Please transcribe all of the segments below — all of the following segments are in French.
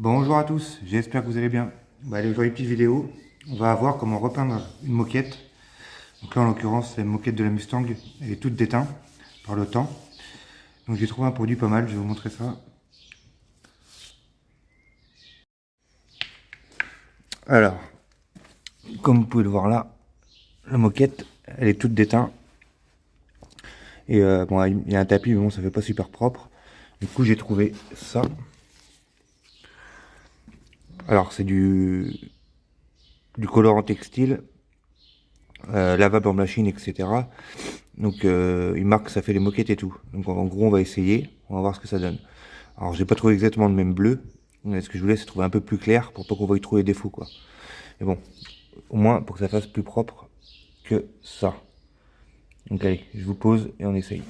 Bonjour à tous, j'espère que vous allez bien. Allez, aujourd'hui, petite vidéo, on va voir comment repeindre une moquette. Donc là, en l'occurrence, c'est la moquette de la Mustang, elle est toute déteinte par le temps. Donc j'ai trouvé un produit pas mal, je vais vous montrer ça. Alors, comme vous pouvez le voir là, la moquette, elle est toute déteinte. Et bon, il y a un tapis, mais bon, ça fait pas super propre. Du coup, j'ai trouvé ça. Alors, c'est du colorant textile, lavable en machine, etc. Donc il marque que ça fait les moquettes et tout. Donc en gros on va essayer, on va voir ce que ça donne. Alors j'ai pas trouvé exactement le même bleu, mais ce que je voulais c'est trouver un peu plus clair pour pas qu'on voie trop les défauts quoi. Mais bon, au moins pour que ça fasse plus propre que ça. Donc allez, je vous pose et on essaye.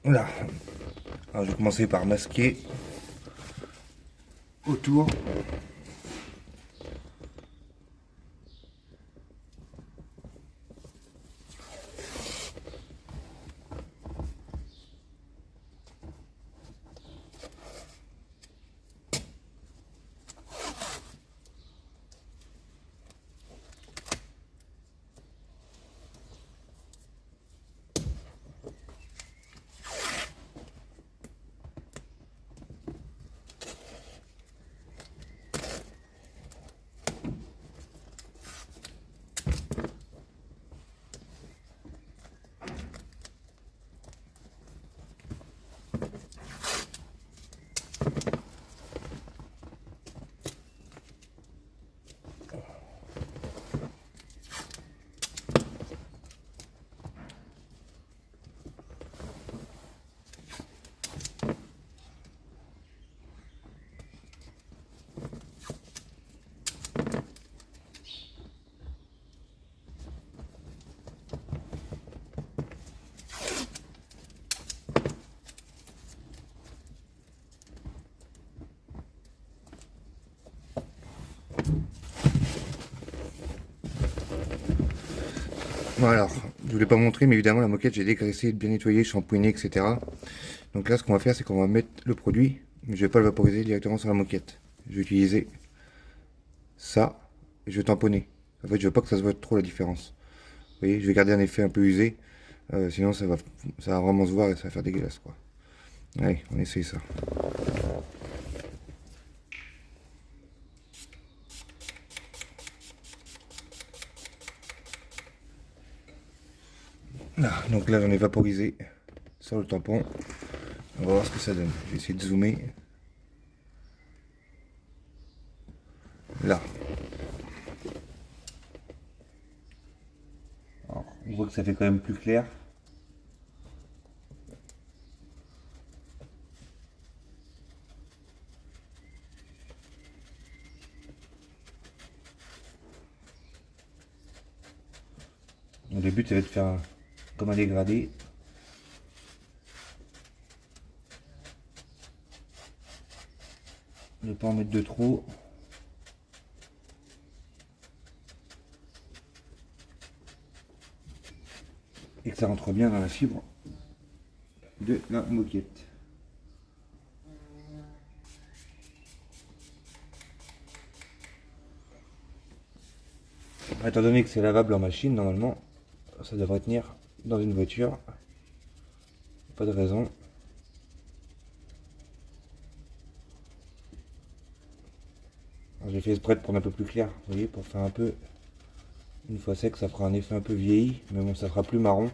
Voilà. Alors je vais commencer par masquer autour. Bon alors, je voulais pas montrer, mais évidemment la moquette j'ai dégraissé, bien nettoyé, shampooiné, etc. Donc là ce qu'on va faire c'est qu'on va mettre le produit, mais je vais pas le vaporiser directement sur la moquette. Je vais utiliser ça et je vais tamponner. En fait je veux pas que ça se voit trop la différence. Vous voyez, je vais garder un effet un peu usé, sinon ça va vraiment se voir et ça va faire dégueulasse quoi. Allez, on essaye ça. Là, donc là j'en ai vaporisé sur le tampon. On va voir ce que ça donne. Je vais essayer de zoomer. Là. Alors, on voit que ça fait quand même plus clair. Donc, le but ça va être de faire comme un dégradé. Ne pas en mettre de trop. Et que ça rentre bien dans la fibre de la moquette. Étant donné que c'est lavable en machine, normalement, ça devrait tenir dans une voiture. Pas de raison. J'ai fait exprès de prendre un peu plus clair, vous voyez, pour faire un peu, une fois sec, ça fera un effet un peu vieilli, mais bon, ça fera plus marron.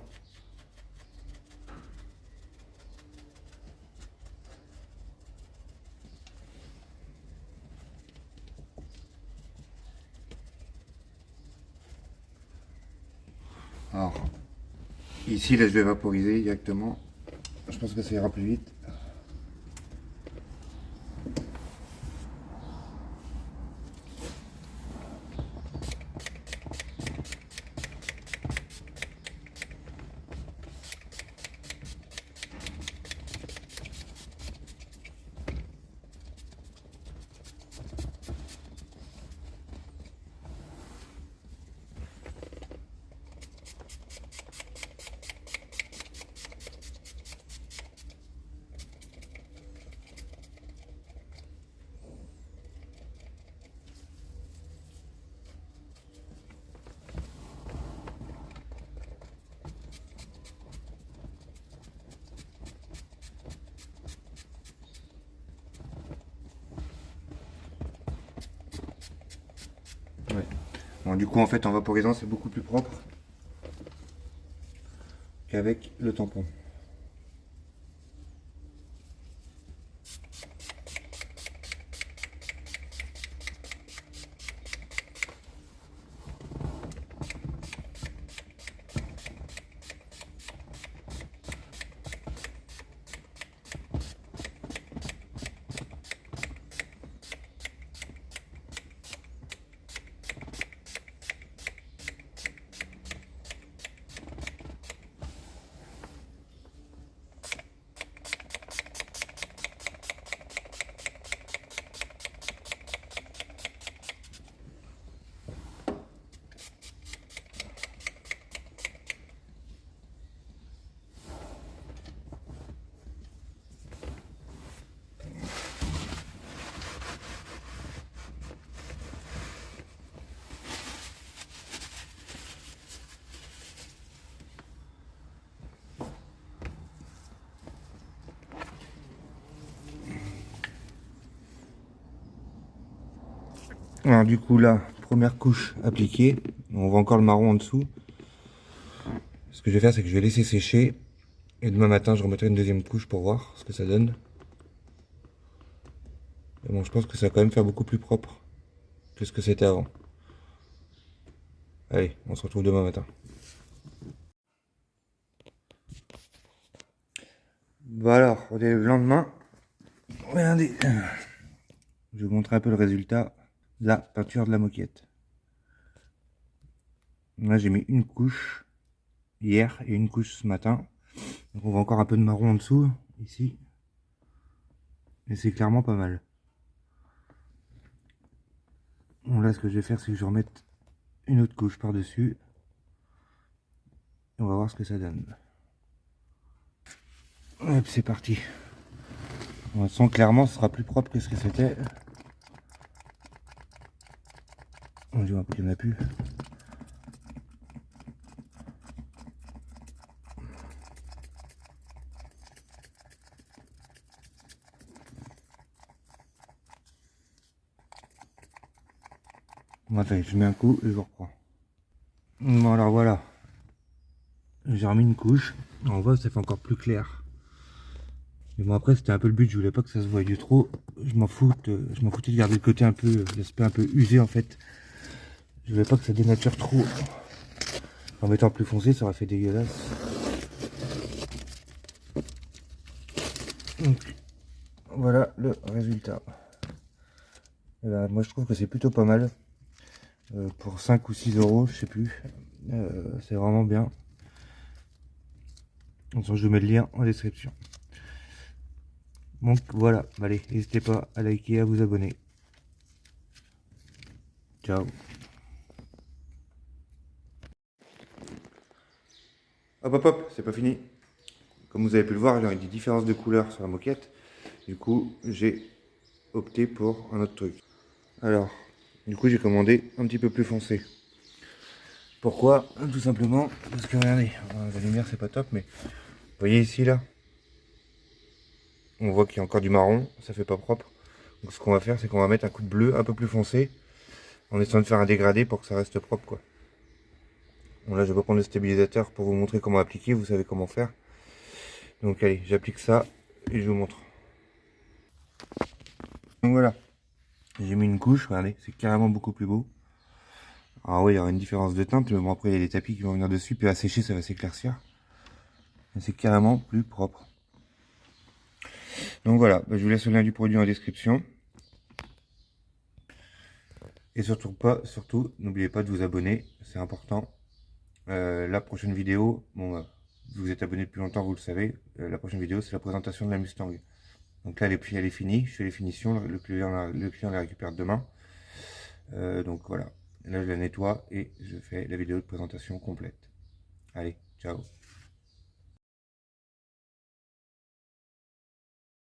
Alors, ici, là, je vais vaporiser directement. Je pense que ça ira plus vite. Alors, du coup, en fait, en vaporisant, c'est beaucoup plus propre qu'avec le tampon. Alors du coup là, première couche appliquée, on voit encore le marron en dessous. Ce que je vais faire, c'est que je vais laisser sécher et demain matin je remettrai une deuxième couche pour voir ce que ça donne. Et bon, je pense que ça va quand même faire beaucoup plus propre que ce que c'était avant. Allez, on se retrouve demain matin. Bon alors, on est le lendemain. Regardez, je vais vous montrer un peu le résultat de la peinture de la moquette. Là j'ai mis une couche hier et une couche ce matin. Donc on voit encore un peu de marron en dessous, ici. Mais c'est clairement pas mal. Bon là ce que je vais faire, c'est que je vais remettre une autre couche par dessus. Et on va voir ce que ça donne. Hop, c'est parti. On sent clairement ce sera plus propre que ce que c'était. On dirait un peu qu'il n'y en a plus. Bon, attendez, je mets un coup et je reprends. Bon alors voilà. J'ai remis une couche. On voit ça fait encore plus clair. Mais bon après c'était un peu le but, je voulais pas que ça se voie du trop. Je m'en foutais de garder le côté un peu, l'aspect un peu usé en fait. Je voulais pas que ça dénature trop. En mettant plus foncé, ça aurait fait dégueulasse. Donc voilà le résultat. Et ben, moi je trouve que c'est plutôt pas mal. Pour 5 ou 6 euros, je sais plus. C'est vraiment bien. Donc je mets le lien en description. Donc voilà, allez, n'hésitez pas à liker et à vous abonner. Ciao. Hop hop hop, c'est pas fini. Comme vous avez pu le voir, il y a des différences de couleurs sur la moquette. Du coup, j'ai opté pour un autre truc. Alors, du coup, j'ai commandé un petit peu plus foncé. Pourquoi? Tout simplement parce que regardez, la lumière c'est pas top, mais vous voyez ici là, on voit qu'il y a encore du marron, ça fait pas propre. Donc ce qu'on va faire, c'est qu'on va mettre un coup de bleu un peu plus foncé, en essayant de faire un dégradé pour que ça reste propre quoi. Bon là je vais pas prendre le stabilisateur pour vous montrer comment appliquer, vous savez comment faire. Donc allez, j'applique ça et je vous montre. Donc voilà, j'ai mis une couche, regardez, c'est carrément beaucoup plus beau. Alors oui, il y aura une différence de teinte, mais bon après il y a les tapis qui vont venir dessus, puis à sécher ça va s'éclaircir. C'est carrément plus propre. Donc voilà, je vous laisse le lien du produit en description. Et surtout, n'oubliez pas de vous abonner, c'est important. La prochaine vidéo, bon, vous êtes abonné depuis longtemps, vous le savez. La prochaine vidéo, c'est la présentation de la Mustang. Donc là, elle est finie, je fais les finitions, le client la récupère demain. Donc voilà, là je la nettoie et je fais la vidéo de présentation complète. Allez, ciao.